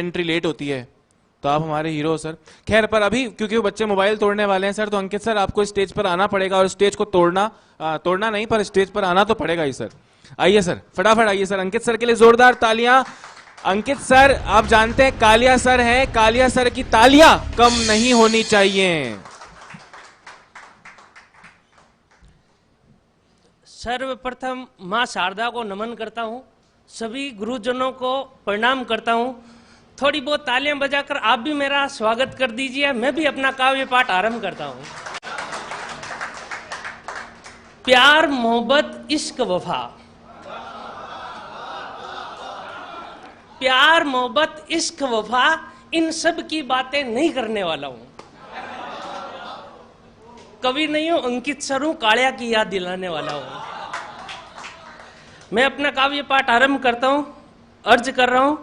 Entry late होती है तो आप हमारे हीरो हो सर। खैर, पर अभी क्योंकि वो बच्चे मोबाइल तोड़ने वाले हैं सर, तो अंकित सर आपको स्टेज पर आना पड़ेगा और स्टेज को तोड़ना नहीं, पर स्टेज पर आना तो पड़ेगा ही सर। आइए सर, फटाफट आइए सर। अंकित सर के लिए जोरदार तालियां। अंकित सर, आप जानते हैं कालिया सर है, कालिया सर की तालियां कम नहीं होनी चाहिए। सर्वप्रथम मां शारदा को नमन करता हूं, सभी गुरुजनों को प्रणाम करता हूं। थोड़ी बहुत तालियां बजाकर आप भी मेरा स्वागत कर दीजिए। मैं भी अपना काव्य पाठ आरंभ करता हूं। प्यार मोहब्बत इश्क वफा, प्यार मोहब्बत इश्क वफा, इन सब की बातें नहीं करने वाला हूं। कवि नहीं हूं, अंकित सर हूं, कालिया की याद दिलाने वाला हूं। मैं अपना काव्य पाठ आरंभ करता हूं। अर्ज कर रहा हूं।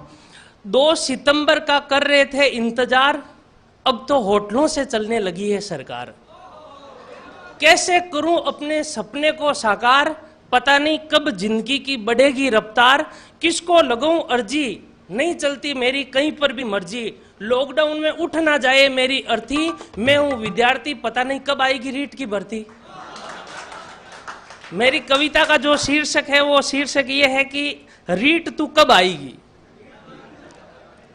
2 सितंबर का कर रहे थे इंतजार, अब तो होटलों से चलने लगी है सरकार। कैसे करूं अपने सपने को साकार, पता नहीं कब जिंदगी की बढ़ेगी रफ्तार। किसको लगाऊं अर्जी, नहीं चलती मेरी कहीं पर भी मर्जी। लॉकडाउन में उठ ना जाए मेरी अर्थी, मैं हूं विद्यार्थी, पता नहीं कब आएगी रीट की भर्ती। मेरी कविता का जो शीर्षक है वो शीर्षक ये है कि रीट तू कब आएगी।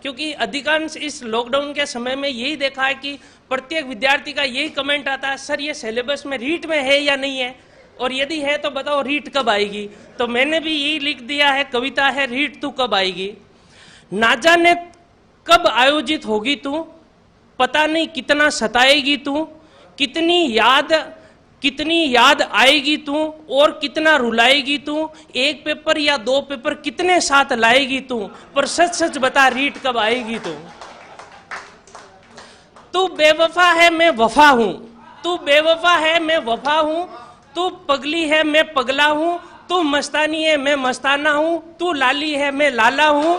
क्योंकि अधिकांश इस लॉकडाउन के समय में यही देखा है कि प्रत्येक विद्यार्थी का यही कमेंट आता है, सर ये सिलेबस में रीट में है या नहीं है, और यदि है तो बताओ रीट कब आएगी। तो मैंने भी यही लिख दिया है, कविता है रीट तू कब आएगी। ना जाने कब आयोजित होगी तू, पता नहीं कितना सताएगी तू, कितनी याद आएगी तू और कितना रुलाएगी तू। एक पेपर या 2 पेपर कितने साथ लाएगी तू, पर सच सच बता रीट कब आएगी तू। तू बेवफा है मैं वफा हूं, तू बेवफा है मैं वफा हूं, तू पगली है मैं पगला हूं, तू मस्तानी है मैं मस्ताना हूं, तू लाली है मैं लाला हूं।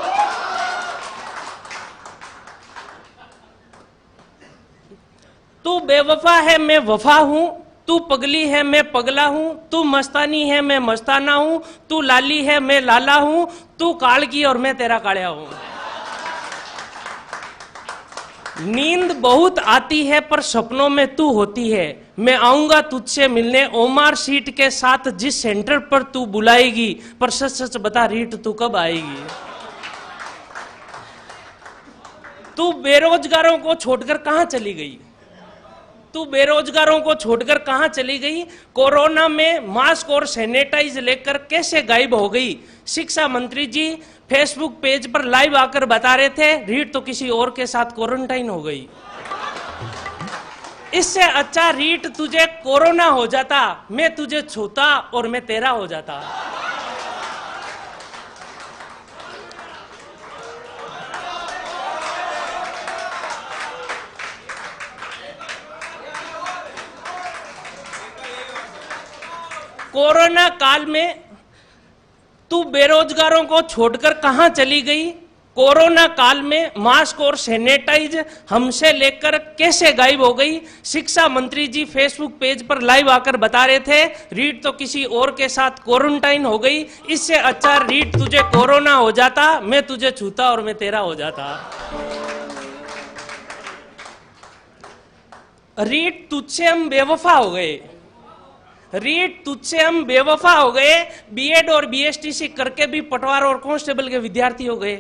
तू बेवफा है मैं वफा हूं, तू पगली है मैं पगला हूं, तू मस्तानी है मैं मस्ताना हूं, तू लाली है मैं लाला हूं, तू कालकी और मैं तेरा कालिया हूं। नींद बहुत आती है पर सपनों में तू होती है, मैं आऊंगा तुझसे मिलने ओमार सीट के साथ जिस सेंटर पर तू बुलाएगी, पर सच सच बता रीट तू कब आएगी। तू बेरोजगारों को छोड़कर कहां चली गई, तू बेरोजगारों को छोड़कर कहां चली गई। कोरोना में मास्क और सैनिटाइज लेकर कैसे गायब हो गई। शिक्षा मंत्री जी फेसबुक पेज पर लाइव आकर बता रहे थे रीट तो किसी और के साथ क्वारंटाइन हो गई। इससे अच्छा रीट तुझे कोरोना हो जाता, मैं तुझे छूता और मैं तेरा हो जाता। कोरोना काल में तू बेरोजगारों को छोड़कर कहां चली गई। कोरोना काल में मास्क और सैनिटाइज हमसे लेकर कैसे गायब हो गई। शिक्षा मंत्री जी फेसबुक पेज पर लाइव आकर बता रहे थे रीट तो किसी और के साथ क्वारंटाइन हो गई। इससे अच्छा रीट तुझे कोरोना हो जाता, मैं तुझे छूता और मैं तेरा हो जाता। रीट तुझसे हम बेवफा हो गए, रीट तुझसे हम बेवफा हो गए। बीएड और बीएसटीसी करके भी पटवार और कांस्टेबल के विद्यार्थी हो गए।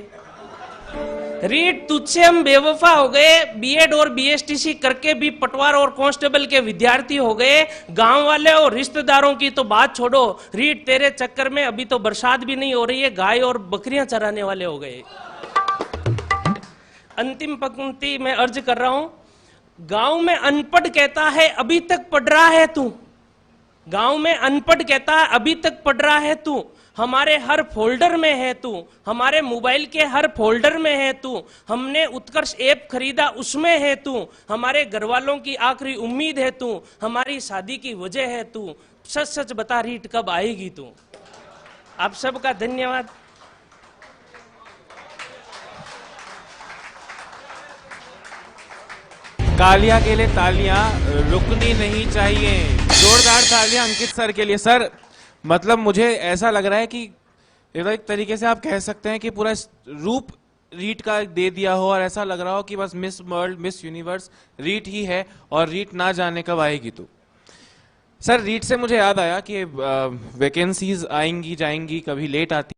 रीट तुझसे हम बेवफा हो गए, बीएड और बीएसटीसी करके भी पटवार और कांस्टेबल के विद्यार्थी हो गए। गांव वाले और रिश्तेदारों की तो बात छोड़ो, रीट तेरे चक्कर में अभी तो बरसात भी नहीं हो रही है, गाय और बकरियां चराने वाले हो गए। अंतिम पंक्ति में अर्ज कर रहा हूं। गांव में अनपढ़ कहता है अभी तक पढ़ रहा है तू, गांव में अनपढ़ कहता है अभी तक पढ़ रहा है तू, हमारे हर फोल्डर में है तू, हमारे मोबाइल के हर फोल्डर में है तू, हमने उत्कर्ष ऐप खरीदा उसमें है तू, हमारे घर वालों की आखिरी उम्मीद है तू, हमारी शादी की वजह है तू, सच सच बता रीट कब आएगी तू। आप सबका धन्यवाद। कालिया के लिए तालियां रुकनी नहीं चाहिए। जोरदार तालियां अंकित सर के लिए। सर मतलब मुझे ऐसा लग रहा है कि एक तरीके से आप कह सकते हैं कि पूरा रूप रीट का दे दिया हो और ऐसा लग रहा हो कि बस Miss World Miss Universe Reet ही है और रीट ना जाने कब आएगी तू। सर रीट से मुझे याद आया कि वैकेंसीज आएंगी जाएंगी, कभी लेट आती